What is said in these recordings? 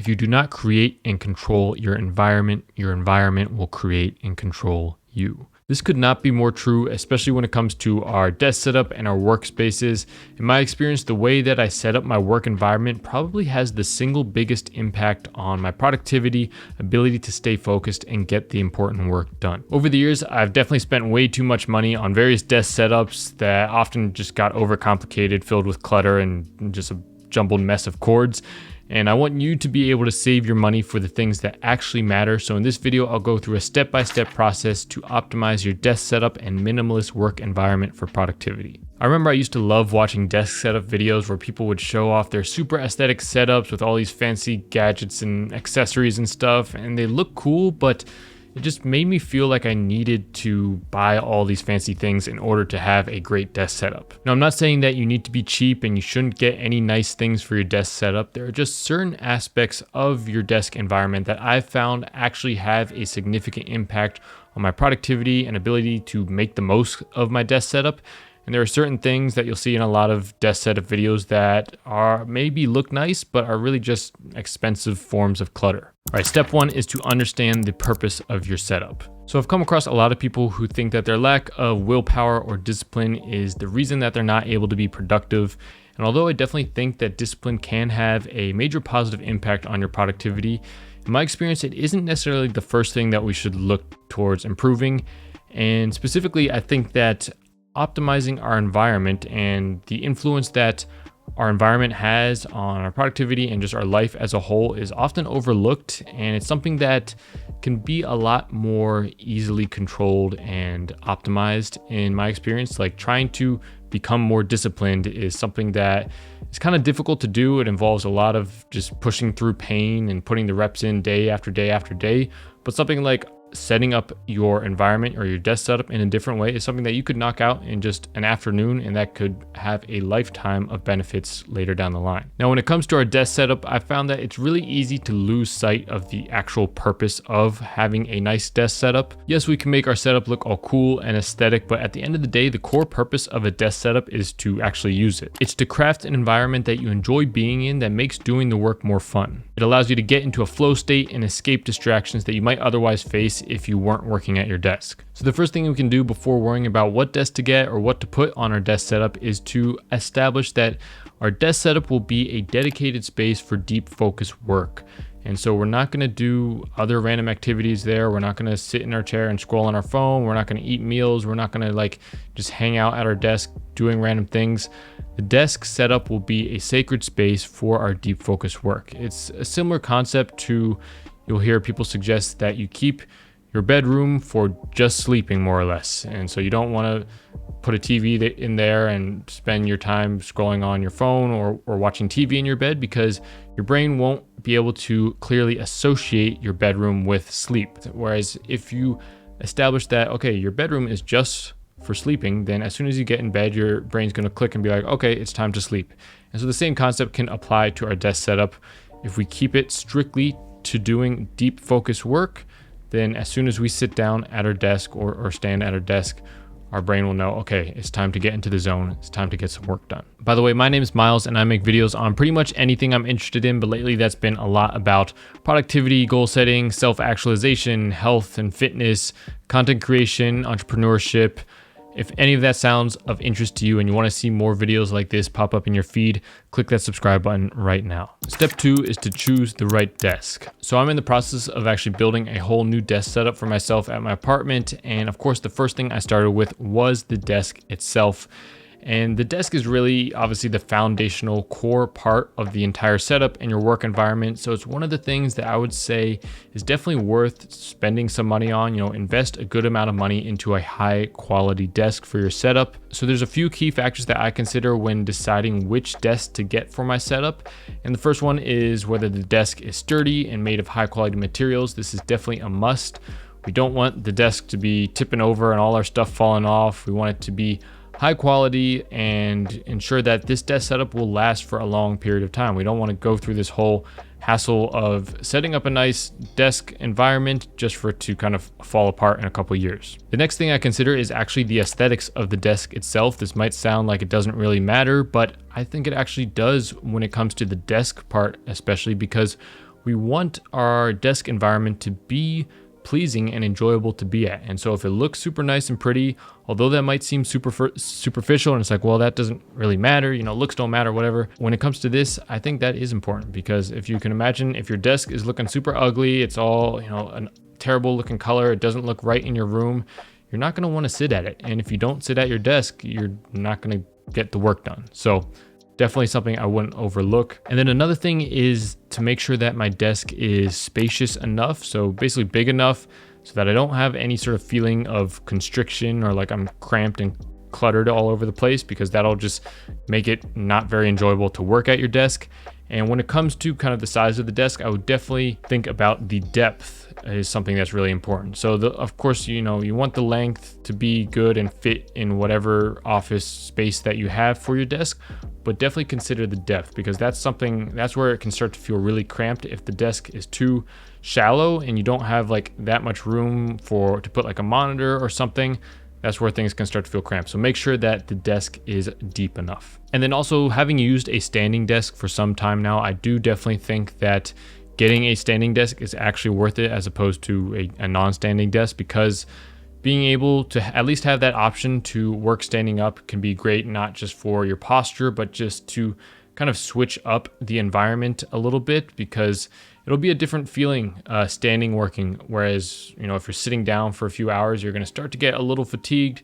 If you do not create and control your environment will create and control you. This could not be more true, especially when it comes to our desk setup and our workspaces. In my experience, the way that I set up my work environment probably has the single biggest impact on my productivity, ability to stay focused, and get the important work done. Over the years, I've definitely spent way too much money on various desk setups that often just got overcomplicated, filled with clutter and just a jumbled mess of cords. And I want you to be able to save your money for the things that actually matter. So in this video, I'll go through a step-by-step process to optimize your desk setup and minimalist work environment for productivity. I remember I used to love watching desk setup videos where people would show off their super aesthetic setups with all these fancy gadgets and accessories and stuff, and they look cool, but it just made me feel like I needed to buy all these fancy things in order to have a great desk setup. Now, I'm not saying that you need to be cheap and you shouldn't get any nice things for your desk setup. There are just certain aspects of your desk environment that I've found actually have a significant impact on my productivity and ability to make the most of my desk setup. And there are certain things that you'll see in a lot of desk setup videos that are maybe look nice, but are really just expensive forms of clutter. All right, step one is to understand the purpose of your setup. So I've come across a lot of people who think that their lack of willpower or discipline is the reason that they're not able to be productive. And although I definitely think that discipline can have a major positive impact on your productivity, in my experience, it isn't necessarily the first thing that we should look towards improving. And specifically, I think that optimizing our environment and the influence that our environment has on our productivity and just our life as a whole is often overlooked, and it's something that can be a lot more easily controlled and optimized in my experience. Like trying to become more disciplined is something that is kind of difficult to do. It involves a lot of just pushing through pain and putting the reps in day after day after day. But something like setting up your environment or your desk setup in a different way is something that you could knock out in just an afternoon, and that could have a lifetime of benefits later down the line. Now, when it comes to our desk setup, I found that it's really easy to lose sight of the actual purpose of having a nice desk setup. Yes, we can make our setup look all cool and aesthetic, but at the end of the day, the core purpose of a desk setup is to actually use it. It's to craft an environment that you enjoy being in that makes doing the work more fun. It allows you to get into a flow state and escape distractions that you might otherwise face if you weren't working at your desk. So the first thing we can do before worrying about what desk to get or what to put on our desk setup is to establish that our desk setup will be a dedicated space for deep focus work. And so we're not going to do other random activities there. We're not going to sit in our chair and scroll on our phone. We're not going to eat meals. We're not going to just hang out at our desk doing random things. The desk setup will be a sacred space for our deep focus work. It's a similar concept to, you'll hear people suggest that you keep your bedroom for just sleeping, more or less. And so you don't want to put a TV in there and spend your time scrolling on your phone or watching TV in your bed, because your brain won't be able to clearly associate your bedroom with sleep. Whereas if you establish that, okay, your bedroom is just for sleeping, then as soon as you get in bed, your brain's going to click and be like, okay, it's time to sleep. And so the same concept can apply to our desk setup. If we keep it strictly to doing deep focus work, then as soon as we sit down at our desk or stand at our desk, our brain will know, okay, it's time to get into the zone. It's time to get some work done. By the way, my name is Miles and I make videos on pretty much anything I'm interested in, but lately that's been a lot about productivity, goal setting, self-actualization, health and fitness, content creation, entrepreneurship. If any of that sounds of interest to you and you want to see more videos like this pop up in your feed, click that subscribe button right now. Step 2 is to choose the right desk. So I'm in the process of actually building a whole new desk setup for myself at my apartment. And of course, the first thing I started with was the desk itself. And the desk is really obviously the foundational core part of the entire setup and your work environment. So it's one of the things that I would say is definitely worth spending some money on. Invest a good amount of money into a high quality desk for your setup. So there's a few key factors that I consider when deciding which desk to get for my setup. And the first one is whether the desk is sturdy and made of high quality materials. This is definitely a must. We don't want the desk to be tipping over and all our stuff falling off. We want it to be high quality and ensure that this desk setup will last for a long period of time. We don't want to go through this whole hassle of setting up a nice desk environment just for it to kind of fall apart in a couple years. The next thing I consider is actually the aesthetics of the desk itself. This might sound like it doesn't really matter, but I think it actually does when it comes to the desk part, especially because we want our desk environment to be pleasing and enjoyable to be at. And so if it looks super nice and pretty, although that might seem superficial and it's like, well, that doesn't really matter, you know, looks don't matter, whatever. When it comes to this, I think that is important, because if you can imagine, if your desk is looking super ugly, it's all, you know, a terrible looking color, it doesn't look right in your room, you're not going to want to sit at it. And if you don't sit at your desk, you're not going to get the work done. So definitely something I wouldn't overlook. And then another thing is to make sure that my desk is spacious enough. So basically big enough so that I don't have any sort of feeling of constriction or like I'm cramped and cluttered all over the place, because that'll just make it not very enjoyable to work at your desk. And when it comes to kind of the size of the desk, I would definitely think about the depth is something that's really important. So of course, you know, you want the length to be good and fit in whatever office space that you have for your desk, but definitely consider the depth, because that's where it can start to feel really cramped. If the desk is too shallow and you don't have like that much room to put like a monitor or something, that's where things can start to feel cramped. So make sure that the desk is deep enough. And then also, having used a standing desk for some time now, I do definitely think that getting a standing desk is actually worth it as opposed to a non-standing desk, because being able to at least have that option to work standing up can be great, not just for your posture, but just to kind of switch up the environment a little bit, because it'll be a different feeling standing working. Whereas, you know, if you're sitting down for a few hours, you're going to start to get a little fatigued,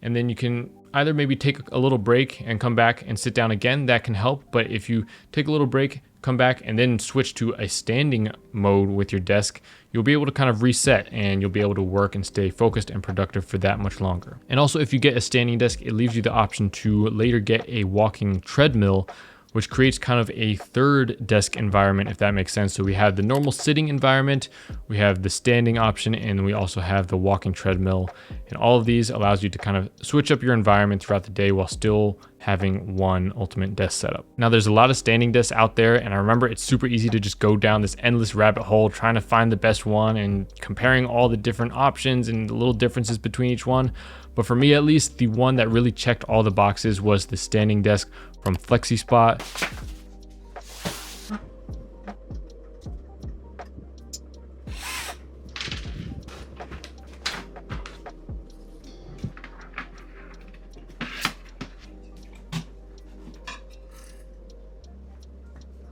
and then you can either maybe take a little break and come back and sit down again. That can help. But if you take a little break, come back, and then switch to a standing mode with your desk, you'll be able to kind of reset and you'll be able to work and stay focused and productive for that much longer. And also, if you get a standing desk, it leaves you the option to later get a walking treadmill, which creates kind of a third desk environment, if that makes sense. So we have the normal sitting environment, we have the standing option, and we also have the walking treadmill. And all of these allows you to kind of switch up your environment throughout the day while still having one ultimate desk setup. Now, there's a lot of standing desks out there, and I remember it's super easy to just go down this endless rabbit hole trying to find the best one and comparing all the different options and the little differences between each one. But for me, at least, the one that really checked all the boxes was the standing desk from FlexiSpot.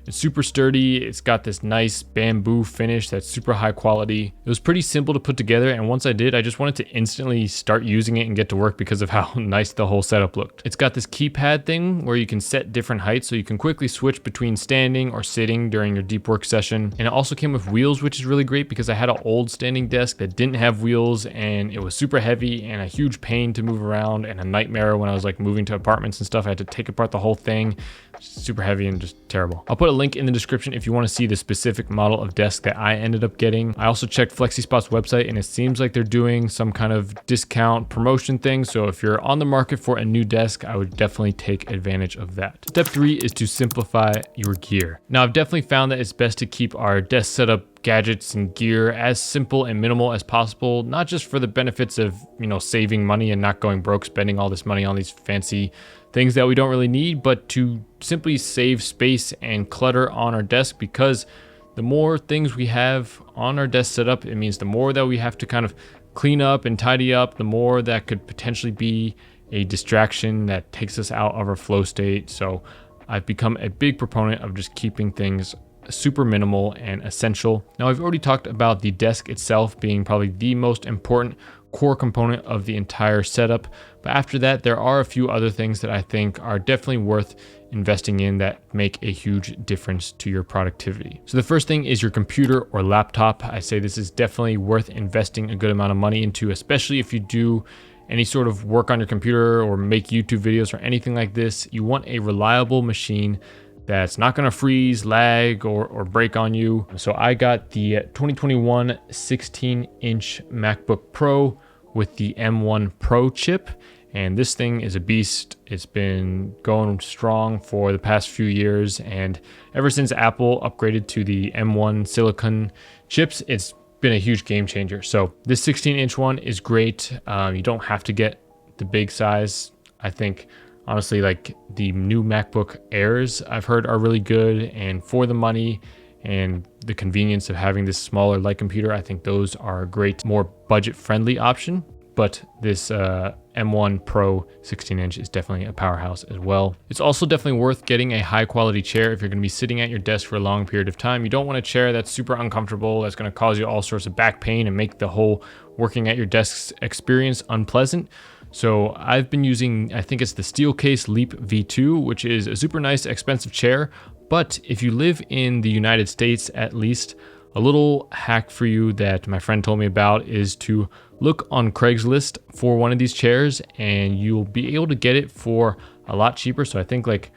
It's super sturdy. It's got this nice bamboo finish that's super high quality. It was pretty simple to put together, and once I did, I just wanted to instantly start using it and get to work because of how nice the whole setup looked. It's got this keypad thing where you can set different heights, so you can quickly switch between standing or sitting during your deep work session. And it also came with wheels, which is really great because I had an old standing desk that didn't have wheels, and it was super heavy and a huge pain to move around and a nightmare when I was like moving to apartments and stuff. I had to take apart the whole thing. Super heavy and just terrible. I'll put a link in the description if you want to see the specific model of desk that I ended up getting. I also checked FlexiSpot's website, and it seems like they're doing some kind of discount promotion thing. So if you're on the market for a new desk, I would definitely take advantage of that. Step 3 is to simplify your gear. Now, I've definitely found that it's best to keep our desk setup, gadgets, and gear as simple and minimal as possible, not just for the benefits of, you know, saving money and not going broke, spending all this money on these fancy things that we don't really need, but to simply save space and clutter on our desk, because the more things we have on our desk setup, it means the more that we have to kind of clean up and tidy up, the more that could potentially be a distraction that takes us out of our flow state. So I've become a big proponent of just keeping things super minimal and essential. Now, I've already talked about the desk itself being probably the most important core component of the entire setup, but after that, there are a few other things that I think are definitely worth investing in that make a huge difference to your productivity. So the first thing is your computer or laptop. I say this is definitely worth investing a good amount of money into, especially if you do any sort of work on your computer or make YouTube videos or anything like this. You want a reliable machine that's not going to freeze, lag, or break on you. So I got the 2021 16-inch MacBook Pro with the M1 Pro chip, and this thing is a beast. It's been going strong for the past few years, and ever since Apple upgraded to the M1 silicon chips, it's been a huge game changer. So this 16-inch one is great. You don't have to get the big size. I think honestly, like the new MacBook Airs I've heard are really good, and for the money and the convenience of having this smaller light computer, I think those are a great, more budget-friendly option. But this M1 Pro 16-inch is definitely a powerhouse as well. It's also definitely worth getting a high-quality chair if you're going to be sitting at your desk for a long period of time. You don't want a chair that's super uncomfortable, that's going to cause you all sorts of back pain and make the whole working at your desk experience unpleasant. So I've been using, I think it's the Steelcase Leap V2, which is a super nice, expensive chair. But if you live in the United States, at least, a little hack for you that my friend told me about is to look on Craigslist for one of these chairs, and you'll be able to get it for a lot cheaper. So I think like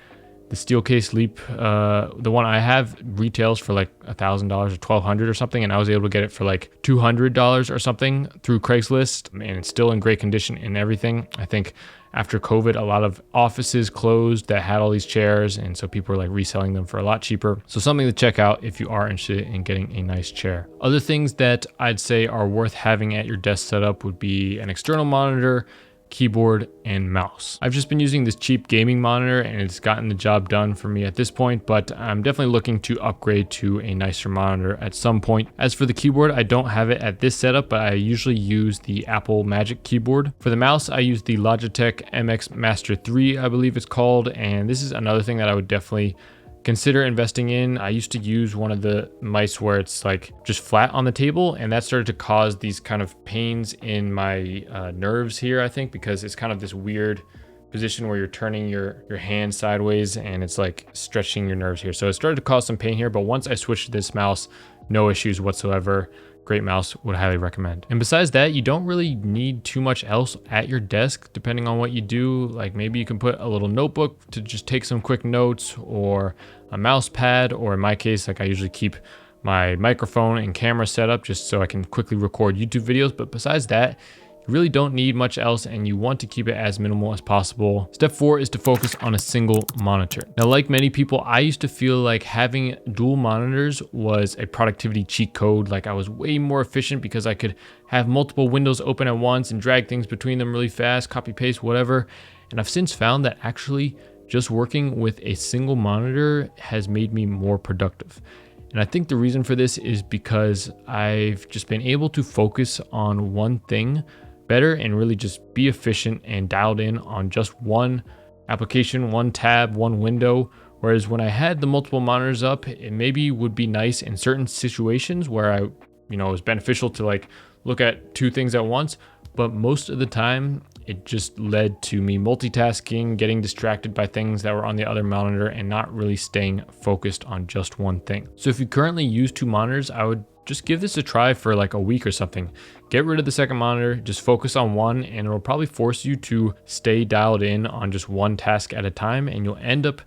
the Steelcase Leap, the one I have, retails for like $1,000 or $1,200 or something, and I was able to get it for like $200 or something through Craigslist, and it's still in great condition and everything. I think after COVID, a lot of offices closed that had all these chairs, and so people are like reselling them for a lot cheaper. So something to check out if you are interested in getting a nice chair. Other things that I'd say are worth having at your desk setup would be an external monitor, keyboard, and mouse. I've just been using this cheap gaming monitor and it's gotten the job done for me at this point, but I'm definitely looking to upgrade to a nicer monitor at some point. As for the keyboard, I don't have it at this setup, but I usually use the Apple Magic keyboard. For the mouse, I use the Logitech MX Master 3, I believe it's called, and this is another thing that I would definitely consider investing in. I used to use one of the mice where it's like just flat on the table, and that started to cause these kind of pains in my nerves here, I think, because it's kind of this weird position where you're turning your hand sideways and it's like stretching your nerves here. So it started to cause some pain here, but once I switched to this mouse, no issues whatsoever. Great mouse, would highly recommend. And besides that, you don't really need too much else at your desk, depending on what you do. Like maybe you can put a little notebook to just take some quick notes, or a mouse pad, or in my case, like I usually keep my microphone and camera set up just so I can quickly record YouTube videos. But besides that, you really don't need much else, and you want to keep it as minimal as possible. Step 4 is to focus on a single monitor. Now, like many people, I used to feel like having dual monitors was a productivity cheat code. Like I was way more efficient because I could have multiple windows open at once and drag things between them really fast, copy paste, whatever. And I've since found that actually just working with a single monitor has made me more productive. And I think the reason for this is because I've just been able to focus on one thing better and really just be efficient and dialed in on just one application, one tab, one window. Whereas when I had the multiple monitors up, it maybe would be nice in certain situations where it was beneficial to like look at two things at once. But most of the time, it just led to me multitasking, getting distracted by things that were on the other monitor, and not really staying focused on just one thing. So if you currently use two monitors, I would just give this a try for like a week or something. Get rid of the second monitor, just focus on one, and it'll probably force you to stay dialed in on just one task at a time, and you'll end up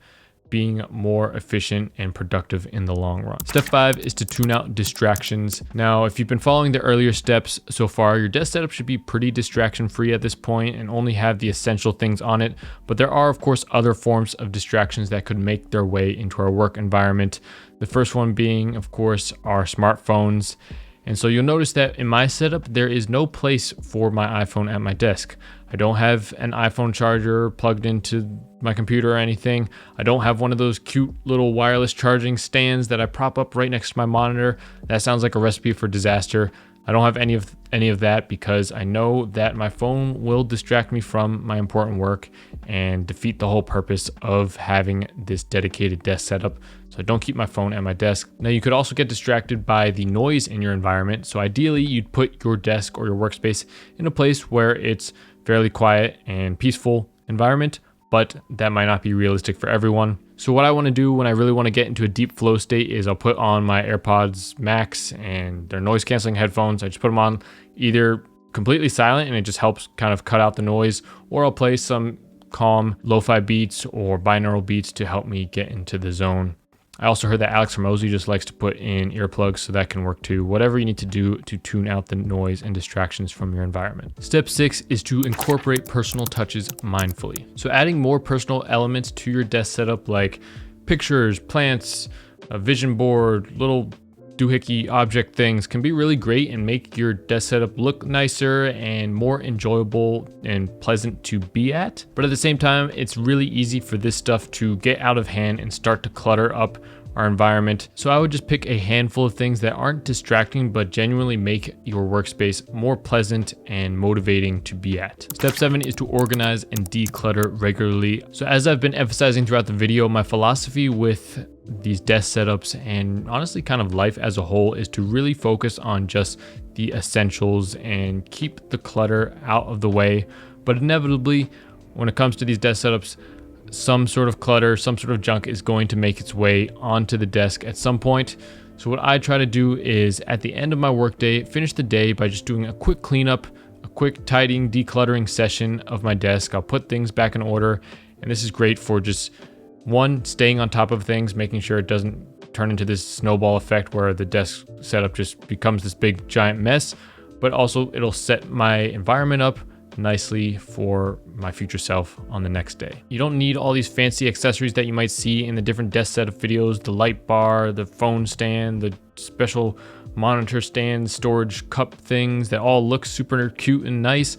being more efficient and productive in the long run. Step 5 is to tune out distractions. Now, if you've been following the earlier steps so far, your desk setup should be pretty distraction free at this point and only have the essential things on it. But there are, of course, other forms of distractions that could make their way into our work environment. The first one being, of course, our smartphones. And so you'll notice that in my setup, there is no place for my iPhone at my desk. I don't have an iPhone charger plugged into my computer or anything. I don't have one of those cute little wireless charging stands that I prop up right next to my monitor. That sounds like a recipe for disaster. I don't have any of that because I know that my phone will distract me from my important work and defeat the whole purpose of having this dedicated desk setup. So I don't keep my phone at my desk. Now, you could also get distracted by the noise in your environment. So ideally, you'd put your desk or your workspace in a place where it's fairly quiet and peaceful environment, but that might not be realistic for everyone. So what I want to do when I really want to get into a deep flow state is I'll put on my AirPods Max, and they're noise canceling headphones. I just put them on either completely silent and it just helps kind of cut out the noise, or I'll play some calm lo-fi beats or binaural beats to help me get into the zone. I also heard that Alex Hormozy just likes to put in earplugs, so that can work too. Whatever you need to do to tune out the noise and distractions from your environment. Step 6 is to incorporate personal touches mindfully. So adding more personal elements to your desk setup, like pictures, plants, a vision board, little doohickey object things, can be really great and make your desk setup look nicer and more enjoyable and pleasant to be at. But at the same time, it's really easy for this stuff to get out of hand and start to clutter up our environment. So I would just pick a handful of things that aren't distracting, but genuinely make your workspace more pleasant and motivating to be at. Step 7 is to organize and declutter regularly. So as I've been emphasizing throughout the video, my philosophy with these desk setups and honestly kind of life as a whole is to really focus on just the essentials and keep the clutter out of the way. But inevitably, when it comes to these desk setups, some sort of clutter, some sort of junk is going to make its way onto the desk at some point. So what I try to do is at the end of my workday, finish the day by just doing a quick cleanup, a quick tidying, decluttering session of my desk. I'll put things back in order. And this is great for just one, staying on top of things, making sure it doesn't turn into this snowball effect where the desk setup just becomes this big giant mess, but also it'll set my environment up nicely for my future self on the next day. You don't need all these fancy accessories that you might see in the different desk setup videos, the light bar, the phone stand, the special monitor stand, storage cup things that all look super cute and nice,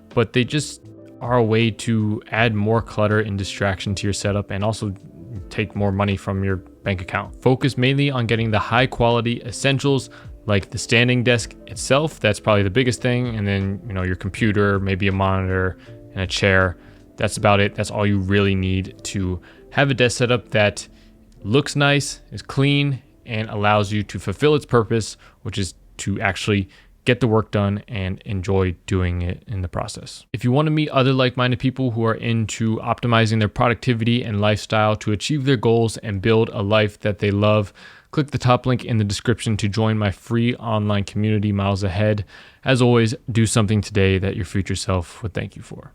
but they just are a way to add more clutter and distraction to your setup and also take more money from your bank account. Focus mainly on getting the high quality essentials like the standing desk itself. That's probably the biggest thing. And then, your computer, maybe a monitor and a chair. That's about it. That's all you really need to have a desk setup that looks nice, is clean, and allows you to fulfill its purpose, which is to actually get the work done and enjoy doing it in the process. If you want to meet other like-minded people who are into optimizing their productivity and lifestyle to achieve their goals and build a life that they love, click the top link in the description to join my free online community, Miles Ahead. As always, do something today that your future self would thank you for.